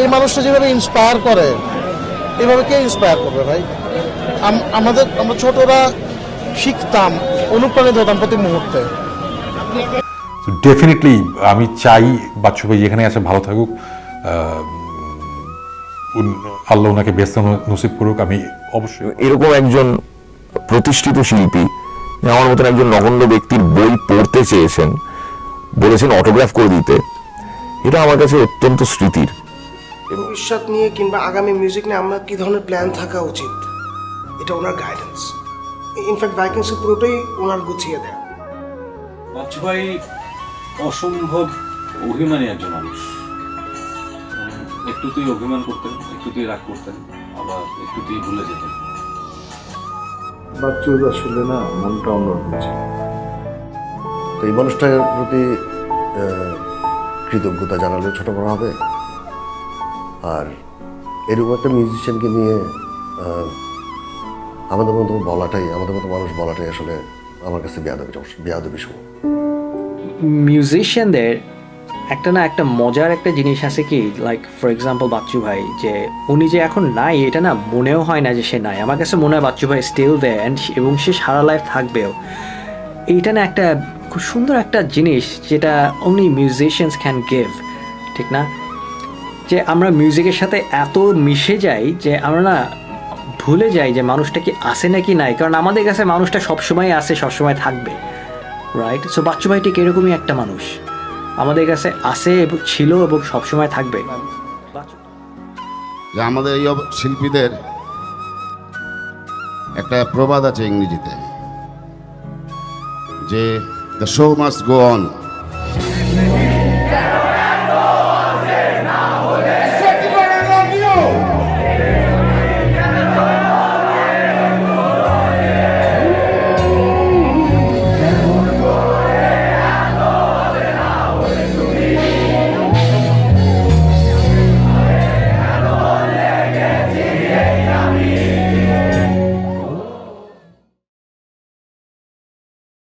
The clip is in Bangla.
এই মানুষটা যেভাবে ইন্সপায়ার করে, এভাবে কে ইন্সপায়ার করবে ভাই? আমরা ছোটরা শিখতাম, অনুপ্রাণিত হতাম প্রতি মুহূর্তে। ডেফিনেটলি আমি চাই বাচ্চু ভাই যেখানে আছে ভালো থাকুক, আল্লাহ ওনাকে ব্যস্ত নসিব করুক। আমি অবশ্যই এরকম একজন প্রতিষ্ঠিত শিল্পী, আমার মতন একজন নগণ্য ব্যক্তির বই পড়তে চেয়েছেন, বলেছেন অটোগ্রাফ করে দিতে, এটা আমার কাছে অত্যন্ত স্মৃতির। ভবিষ্যৎ নিয়ে কিংবা আগামী মিউজিক নিয়ে আমরা কী ধরনের প্ল্যান থাকা উচিত, এটা ওনার গাইডেন্স। ইনফ্যাক্ট ভ্যাকেন্সি পুরোটাই ওনার গুছিয়ে দেয়। বাচ্চু ভাই অসম্ভব অভিমানী একজন মানুষ। একটুতেই অভিমান করতেন, একটুতেই রাগ করতেন, আবার একটুতেই ভুলে যেতেন। বাচ্চুর আসলে না মনটা অন্যরকম ছিল। তো এই মানুষটার প্রতি কৃতজ্ঞতা জানালে ছোট বড় হবে। আর এরকম একটা মিউজিশিয়ানকে নিয়ে আমাদের মতো মানুষ বলাটাই আসলে আমার কাছে বেয়াদবি সময়। মিউজিশিয়ানদের একটা মজার একটা জিনিস আছে কি, লাইক ফর এক্সাম্পল বাচ্চু ভাই, যে উনি যে এখন নাই এটা না মনেও হয় না যে সে নাই। আমার কাছে মনে হয় বাচ্চু ভাই স্টিল দেয়ার এবং সে সারা লাইফ থাকবেও। এইটা না একটা খুব সুন্দর একটা জিনিস যেটা অনলি মিউজিশিয়ানস ক্যান গিভ, ঠিক না? যে আমরা মিউজিকের সাথে এত মিশে যাই যে আমরা না ভুলে যাই যে মানুষটা কি আসে নাকি নাই, কারণ আমাদের কাছে মানুষটা সবসময় আসে, সবসময় থাকবে, রাইট? সো বাচ্চু ভাই ঠিক এরকমই একটা মানুষ, আমাদের কাছে আসে এবং ছিল এবং সবসময় থাকবে। যে আমাদের এই শিল্পীদের একটা প্রবাদ আছে ইংরেজিতে, যে the show must go on.